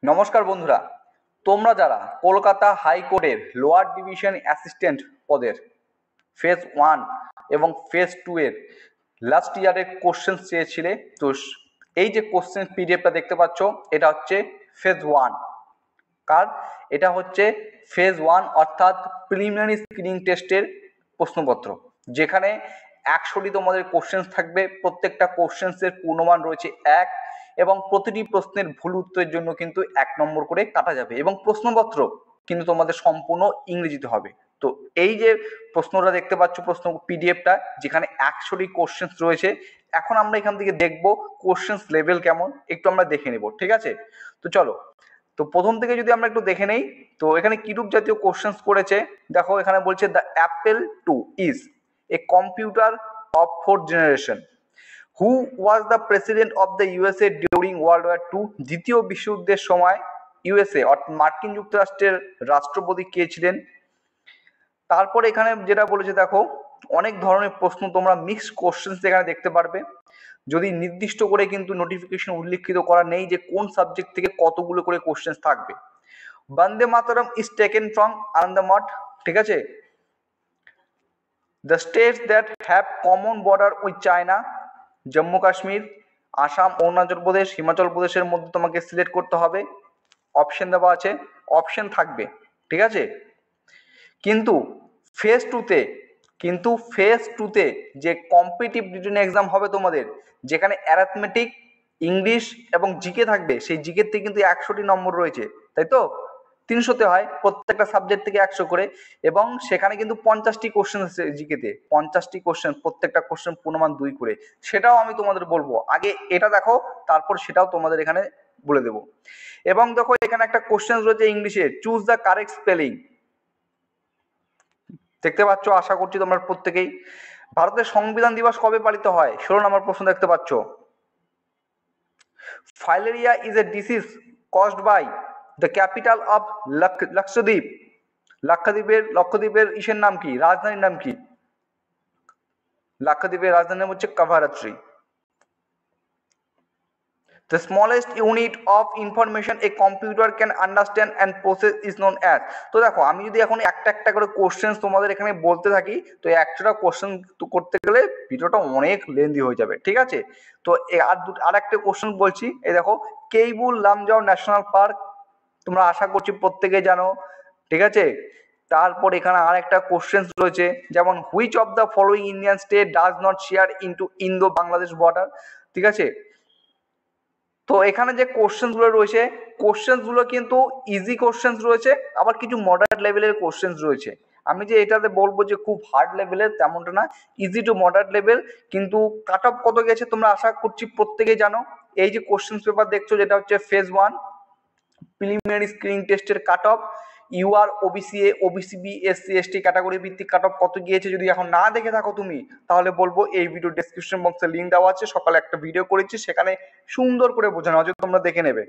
নমস্কার বন্ধুরা, তোমরা যারা কলকাতা হাইকোর্টের লোয়ার ডিভিশন অ্যাসিস্ট্যান্ট পদের ফেজ 1 এবং ফেজ 2 এর লাস্ট ইয়ারের কোশ্চেন চেয়েছিলে, তো এই যে কোশ্চেন পিডিএফটা দেখতে পাচ্ছ, এটা হচ্ছে ফেজ 1 কার এটা হচ্ছে ফেজ 1 অর্থাৎ প্রিলিমিনারি স্ক্রিনিং টেস্টের প্রশ্নপত্র, যেখানে 100টি তোমাদের কোশ্চেন থাকবে। প্রত্যেকটা কোশ্চেন্সের পূর্ণমান রয়েছে 1 এবং প্রতিটি প্রশ্নের ভুল উত্তরের জন্য কিন্তু 1 নম্বর করে কাটা যাবে এবং প্রশ্নপত্র কিন্তু তোমাদের সম্পূর্ণ ইংরেজিতে হবে। তো এই যে প্রশ্নটা দেখতে পাচ্ছ, প্রশ্ন পিডিএফটা, যেখানে 100টি কোশ্চেন রয়েছে। এখন আমরা এখান থেকে দেখব কোশ্চেন লেভেল কেমন, একটু আমরা দেখে নেব, ঠিক আছে? তো চলো, তো প্রথম থেকে যদি আমরা একটু দেখে নেই, তো এখানে কিরূপ জাতীয় কোশ্চেন করেছে দেখো। এখানে বলছে the Apple 2 is a computer of 4th generation. Who was the president of the USA during World War 2? দ্বিতীয় বিশ্বযুদ্ধের সময় ইউএসএ অর্থাৎ মার্কিন যুক্তরাষ্ট্রের রাষ্ট্রপতি কে ছিলেন? তারপরে এখানে যেটা বলেছে দেখো, অনেক ধরনের প্রশ্ন তোমরা মিক্সড কোশ্চেন এখানে দেখতে পারবে। যদি নির্দিষ্ট করে কিন্তু নোটিফিকেশন উল্লেখিত করা নেই যে কোন সাবজেক্ট থেকে কতগুলো করে কোশ্চেন থাকবে। Vande Mataram is taken from Anandamath, ঠিক আছে? The states that have common border with China, Jammu Kashmir, Assam, Arunachal Pradesh, Himachal প্রদেশের মধ্যে তোমাকে সিলেক্ট করতে হবে। অপশন দেওয়া আছে, অপশন থাকবে, ঠিক আছে? কিন্তু ফেজ টুতে যে কম্পিটিটিভ রিটেন এক্সাম হবে তোমাদের, যেখানে অ্যারিথমেটিক, ইংলিশ এবং জিকে থাকবে, সেই জিকে থেকে কিন্তু 100টি নম্বর রয়েছে, তাই তো? 300তে হয়, প্রত্যেকটা সাবজেক্ট থেকে 100 করে, এবং সেখানে কিন্তু 50টি কোশ্চেন আছে জিকেতে, 50টি কোশ্চেন, প্রত্যেকটা কোশ্চেন পূর্ণমান 2 করে। সেটাও আমি তোমাদের বলবো, আগে এটা দেখো, তারপর সেটাও তোমাদের এখানে বলে দেবো। এবং দেখো এখানে একটা কোশ্চেন রয়েছে ইংলিশে, চুজ দ্য কারেক্ট স্পেলিং, দেখতে পাচ্ছ, আশা করছি তোমরা প্রত্যেকেই। ভারতের সংবিধান দিবস কবে পালিত হয়? 16 নম্বর প্রশ্ন দেখতে পাচ্ছ। Filaria is a disease caused by the capital of Lakshadweep. লক্ষদ্বীপের ইসের নাম কি, রাজধানীর নাম কি? লক্ষদ্বীপের রাজধানী হচ্ছে Kavaratti. The smallest unit of information a computer can understand and process is known as. তো দেখো, আমি যদি এখন একটা একটা করে কোশ্চেন তোমাদের এখানে বলতে থাকি, তো একটা কোশ্চেন করতে গেলে ভিডিওটা অনেক লেন্দি হয়ে যাবে, ঠিক আছে? তো আর একটা কোশ্চেন বলছি, এই দেখো, কেইবুল লামজাও ন্যাশনাল পার্ক, তোমরা আশা করছি প্রত্যেকে জানো, ঠিক আছে? তারপর এখানে আর একটা কোশ্চেন রয়েছে, যেমন which of the following Indian state does not share Indo Bangladesh border, ঠিক আছে? তো এখানে যে কোশ্চেনগুলো রয়েছে, কোশ্চেনগুলো কিন্তু ইজি কোশ্চেন রয়েছে, আবার কিছু মডারেট লেভেলের কোশ্চেন রয়েছে। আমি যে এটাতে বলবো যে খুব হার্ড লেভেলের, তেমনটা না, ইজি টু মডারেট লেভেল। কিন্তু কাট অফ কত গেছে তোমরা আশা করছি প্রত্যেকেই জানো। এই যে কোশ্চেন পেপার দেখছো, যেটা হচ্ছে ফেজ 1 প্রিলিমিনারি স্ক্রিনিং টেস্টের cut off, UR, OBC A, OBC B, SC ST category ভিত্তিক কাট অফ কত গিয়েছে, যদি এখন না দেখে থাকো তুমি, তাহলে বলবো এই ভিডিও ডেসক্রিপশন বক্সে লিঙ্ক দেওয়া আছে, সকালে একটা ভিডিও করেছি, সেখানে সুন্দর করে বোঝানো আছে, তোমরা দেখে নেবে।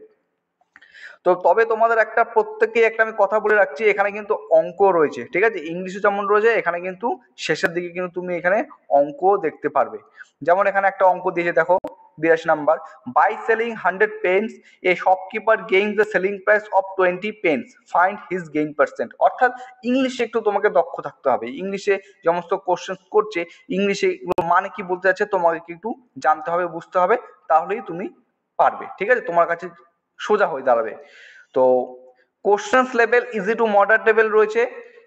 তো তবে তোমাদের একটা প্রত্যেককে একটা আমি কথা বলে রাখছি, এখানে কিন্তু অঙ্ক রয়েছে, ঠিক আছে? ইংলিশে যেমন রয়েছে, এখানে কিন্তু শেষের দিকে কিন্তু তুমি এখানে অঙ্ক দেখতে পারবে। যেমন এখানে একটা অঙ্ক দিয়েছে দেখো, 82 number, by selling 100 pence a shopkeeper gains the selling price of 20 pence, find his gain percent. অর্থাৎ ইংলিশে একটু তোমাকে দক্ষ থাকতে হবে। ইংলিশে সমস্ত কোশ্চেন করছে, ইংলিশে মানে কি বলতে যাচ্ছে তোমাকে একটু জানতে হবে, বুঝতে হবে, তাহলেই তুমি পারবে, ঠিক আছে? তোমার কাছে সোজা হয়ে দাঁড়াবে। তো questions level easy to moderate level রয়েছে,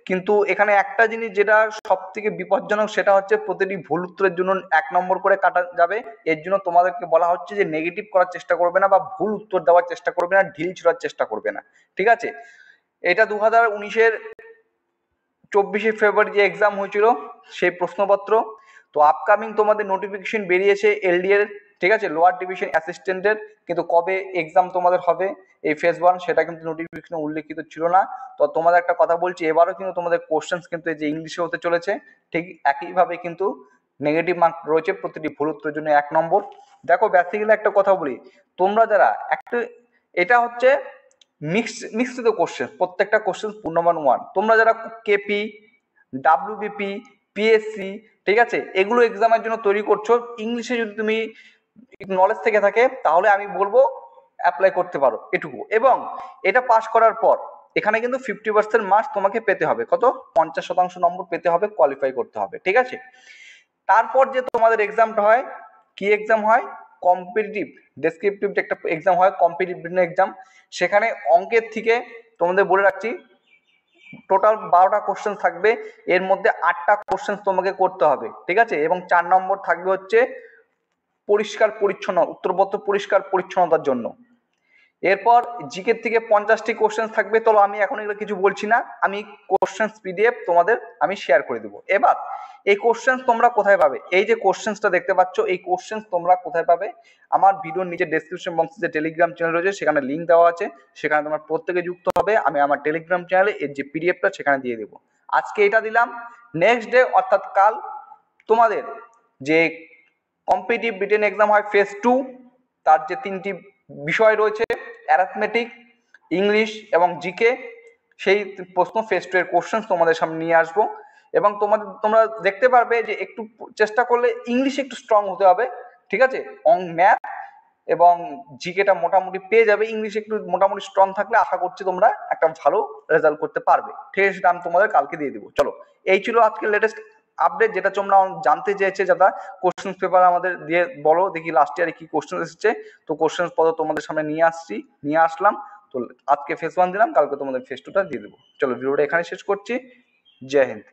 কিন্তু এখানে একটা জিনিস যেটা সব থেকে বিপজ্জনক, সেটা হচ্ছে প্রতিটি ভুল উত্তরের জন্য 1 নম্বর করে কাটা যাবে। এর জন্য তোমাদেরকে বলা হচ্ছে যে নেগেটিভ করার চেষ্টা করবে না, বা ভুল উত্তর দেওয়ার চেষ্টা করবে না, ঢিল ছোড়ার চেষ্টা করবে না, ঠিক আছে? এটা 2019-এর 24শে ফেব্রুয়ারি যে এক্সাম হয়েছিল, সেই প্রশ্নপত্র। তো আপকামিং তোমাদের নোটিফিকেশন বেরিয়েছে এলডি এর, ঠিক আছে, লোয়ার ডিভিশন অ্যাসিস্ট্যান্টের, কিন্তু কবে এক্সাম তোমাদের হবে এই ফেজ 1 সেটা কিন্তু নোটিফিকেশনে উল্লেখিত ছিল না। তো তোমাদের একটা কথা বলছি, এবারও কিন্তু তোমাদের কোশ্চেন্স কিন্তু এই যে ইংলিশে হতে চলেছে, ঠিক একইভাবে কিন্তু নেগেটিভ মার্ক রয়েছে, প্রতিটি ভুল উত্তরের জন্য 1 নম্বর। দেখো বেসিক্যালি একটা কথা বলি, তোমরা যারা একটা, এটা হচ্ছে মিক্সড কোশ্চেন, প্রত্যেকটা কোশ্চেন পূর্ণমান 1। তোমরা যারা কেপি, ডাব্লিউবিপি, পিএসসি, ঠিক আছে, এগুলো এক্সামের জন্য তৈরি করছো, ইংলিশে যদি তুমি নলেজ থেকে থাকে, তাহলে আমি বলবো অ্যাপ্লাই করতে পারো এটুকু। এবং এটা পাস করার পর এখানে কিন্তু 50% মার্কস তোমাকে পেতে হবে, কত 50% নম্বর পেতে হবে, কোয়ালিফাই করতে হবে, ঠিক আছে। তারপর যে তোমাদের এক্সামটা হয়, কি এক্সাম হয়, কম্পিটিটিভ ডেসক্রিপটিভ একটা এক্সাম হয়, কম্পিটিটিভ এক্সাম। সেখানে অঙ্কের থেকে তোমাদের বলে রাখছি টোটাল 12টা কোশ্চেন থাকবে, এর মধ্যে 8টা কোশ্চেন তোমাকে করতে হবে, ঠিক আছে। এবং 4 নম্বর থাকবে হচ্ছে পরিষ্কার পরিচ্ছন্ন, উত্তরপত্র পরিষ্কার পরিচ্ছন্নতার জন্য। এরপর জিকে থেকে 50টি কোশ্চেন থাকবে। তো আমি এখন এগুলো কিছু বলছি না, আমি কোশ্চেন পিডিএফ তোমাদের আমি শেয়ার করে দেবো। এবার এই কোশ্চেন তোমরা কোথায় পাবে, এই যে কোশ্চেনটা দেখতে পাচ্ছ এই কোশ্চেন তোমরা কোথায় পাবে, আমার ভিডিওর নিচে ডেসক্রিপশন বক্সে যে টেলিগ্রাম চ্যানেল রয়েছে সেখানে লিঙ্ক দেওয়া আছে, সেখানে তোমরা প্রত্যেকে যুক্ত হবে। আমি আমার টেলিগ্রাম চ্যানেলে এর যে পিডিএফটা সেখানে দিয়ে দেবো। আজকে এটা দিলাম, নেক্সট ডে অর্থাৎ কাল তোমাদের যে কম্পিটিটিভ রিটেন এক্সাম হয় ফেজ 2, তার যে 3টি বিষয় রয়েছে অ্যারিথমেটিক, ইংলিশ এবং জিকে, সেই প্রশ্ন ফেজ 2 এর কোশ্চেন তোমাদের সামনে নিয়ে আসবো। এবং তোমরা দেখতে পারবে যে একটু চেষ্টা করলে ইংলিশে একটু স্ট্রং হতে হবে, ঠিক আছে। ম্যাথ এবং জিকেটা মোটামুটি পেয়ে যাবে, ইংলিশে একটু মোটামুটি স্ট্রং থাকলে আশা করছি তোমরা একটা ভালো রেজাল্ট করতে পারবে, ঠিক আছে। সেটা আমি তোমাদের কালকে দিয়ে দেবো। চলো, এই ছিল আজকের লেটেস্ট আপডেট, যেটা তোমরা জানতে চেয়েছে, যারা কোশ্চেন পেপার আমাদের দিয়ে বলো দেখি লাস্ট ইয়ারে কি কোশ্চেন এসেছে। তো কোশ্চেন পত্র তোমাদের সামনে নিয়ে আসলাম। তো আজকে ফেজ 1 দিলাম, কালকে তোমাদের ফেজ 2টা দিয়ে দেবো। চলো, ভিডিওটা এখানে শেষ করছি। জয় হিন্দ।